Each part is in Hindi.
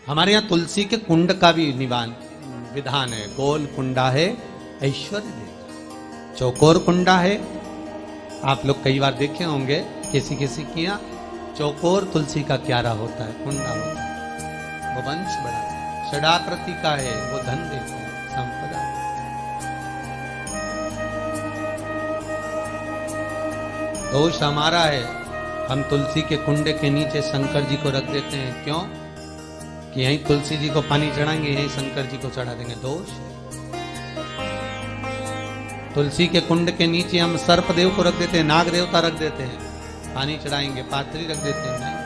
हमारे यहाँ तुलसी के कुंड का भी विधान है। गोल कुंडा है ऐश्वर्य देगा, चौकोर कुंडा है। आप लोग कई बार देखे होंगे किसी किसी के यहाँ चौकोर तुलसी का क्यारा होता है, कुंडा होता है, वो वंश बढ़ाता है। षडाकृति का है, वो धन देता है, संपदा। दोष हमारा है, हम तुलसी के कुंडे के नीचे शंकर जी को रख देते हैं। क्यों? कि यहीं तुलसी जी को पानी चढ़ाएंगे, यहीं शंकर जी को चढ़ा देंगे। दोष। तुलसी के कुंड के नीचे हम सर्प देव को रख देते हैं, नाग देवता रख देते हैं, पानी चढ़ाएंगे, पात्री रख देते हैं। नहीं,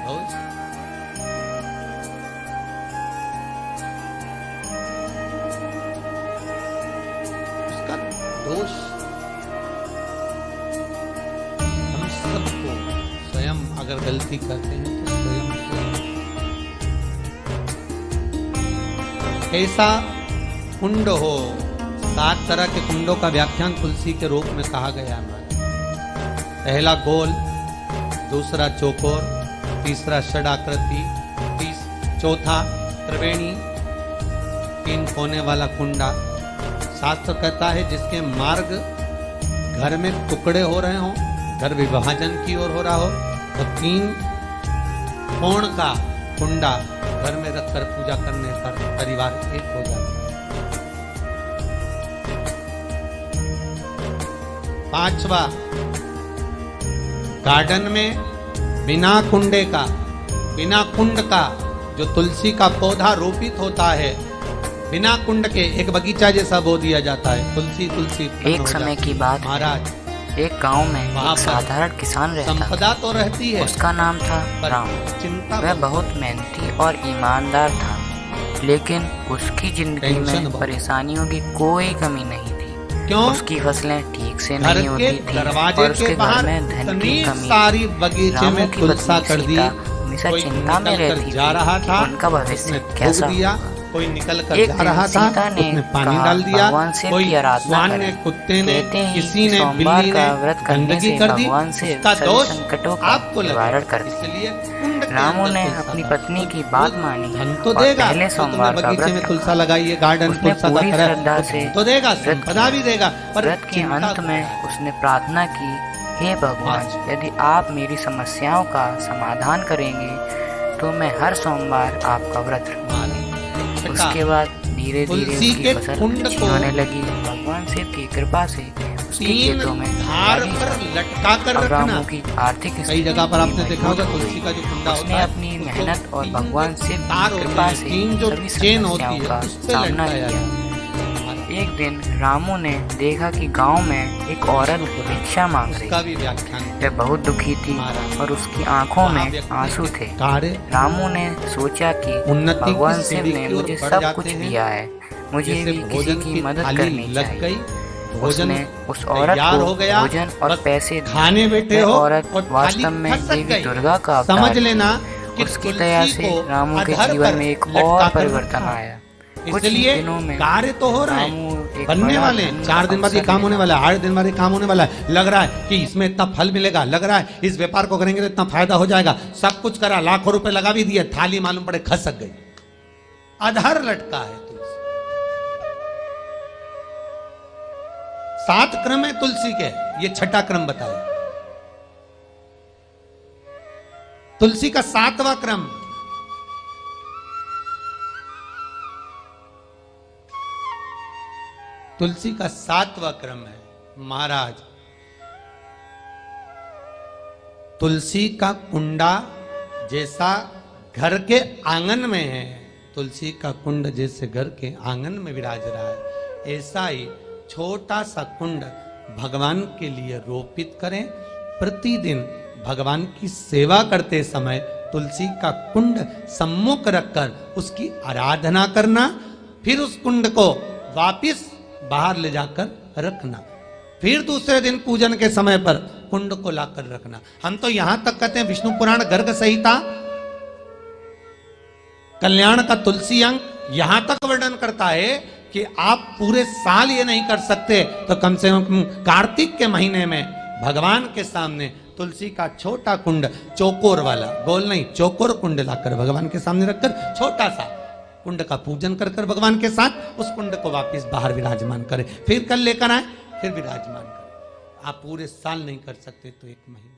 दोष। उसका दोष हम सबको स्वयं अगर गलती करते हैं तो स्वयं ऐसा कुंड हो। 7 तरह के कुंडों का व्याख्यान तुलसी के रूप में कहा गया है। पहला गोल, दूसरा चौकोर, तीसरा षडाकृति, चौथा त्रिवेणी, 3 कोने वाला कुंडा। शास्त्र कहता है जिसके मार्ग घर में टुकड़े हो रहे हो, घर विभाजन की ओर हो रहा हो, तो 3 कोण का कुंडा घर में रखकर पूजा करने पर परिवार एक हो जाता है। 5वां, गार्डन में बिना कुंडे का, बिना कुंड का जो तुलसी का पौधा रोपित होता है, बिना कुंड के एक बगीचा जैसा बो दिया जाता है। तुलसी तुलसी। एक समय की बात महाराज, एक गांव में एक साधारण किसान रहता था। संपदा तो रहती है, उसका नाम था राम। वह बहुत मेहनती और ईमानदार था, लेकिन उसकी जिंदगी में परेशानियों की कोई कमी नहीं थी। क्यों? उसकी फसलें ठीक से नहीं होती थी और उसके घर में धन की कमी। सारी बगीचे में तुलसा कर दी, हमेशा चिंता में रहती जा रहा था, उनका भविष्य कैसा दिया। कोई निकल कर जा रहा था, उसने पानी डाल दिया। कोई स्वान ने, कुत्ते ने, किसी ने, बिल्ली ने गंदगी कर दी। उसका दोष आपको लगा। इसलिए रामू ने अपनी पत्नी की बात मानी। धन तो देगा, पहले सोमवार का बगीचे में तुलसा लगाइए, गार्डन तुलसा पूरी श्रद्धा से तो देगा, संपदा भी देगा। व्रत के अंत में उसने प्रार्थना की, हे भगवान, यदि आप मेरी समस्याओं का समाधान करेंगे तो मैं हर सोमवार आपका व्रत रखूंगी। उसके बाद धीरे धीरे उसकी फसल अच्छी होने लगी। भगवान शिव की कृपा से उसके खेतों में धार पर लटका कर रखना। रामू की आर्थिक कई जगह पर आपने देखा होगा तुलसी का जो कुंडा होता उसने है, अपनी मेहनत और भगवान शिव की कृपा से सभी समस्याओं का सामना किया। एक दिन रामू ने देखा कि गांव में एक औरत भिक्षा मांग रही थी। वह बहुत दुखी थी और उसकी आंखों में आंसू थे। रामू ने सोचा कि भगवान शिव ने मुझे सब कुछ दिया है, मुझे भी किसी की मदद करनी चाहिए। उसने उस औरत को भोजन और पैसे खाने बैठे हो। औरत वास्तव में देवी दुर्गा का समझ लेना कि उसकी दया से रामू के जीवन में एक और परिवर्तन आया। इसलिए कार्य तो हो रहा है, बनने वाले 4 दिन बाद ये काम होने वाला है, 8 दिन बाद ये काम होने वाला है। लग रहा है कि इसमें इतना फल मिलेगा, लग रहा है इस व्यापार को करेंगे तो इतना फायदा हो जाएगा। सब कुछ करा, लाखों रुपए लगा भी दिए, थाली मालूम पड़े खसक गई, अधर लटका है तुलसी। 7 क्रम है तुलसी के, ये 6ठा क्रम बताया। तुलसी का 7वां क्रम, तुलसी का 7वां क्रम है। महाराज, तुलसी का कुंडा जैसा घर के आंगन में है, तुलसी का कुंड जैसे घर के आंगन में विराज रहा है, ऐसा ही छोटा सा कुंड भगवान के लिए रोपित करें। प्रतिदिन भगवान की सेवा करते समय तुलसी का कुंड सम्मुख रखकर उसकी आराधना करना, फिर उस कुंड को वापिस बाहर ले जाकर रखना, फिर दूसरे दिन पूजन के समय पर कुंड को लाकर रखना। हम तो यहां तक कहते हैं, विष्णु पुराण गर्ग संहिता कल्याण का तुलसी अंग यहां तक वर्णन करता है कि आप पूरे साल ये नहीं कर सकते तो कम से कम कार्तिक के महीने में भगवान के सामने तुलसी का छोटा कुंड, चौकोर वाला, गोल नहीं, चौकोर कुंड लाकर भगवान के सामने रखकर छोटा सा कुंड का पूजन कर कर भगवान के साथ उस कुंड को वापस बाहर विराजमान करें, फिर कल लेकर आए, फिर विराजमान करें। आप पूरे साल नहीं कर सकते तो 1 महीना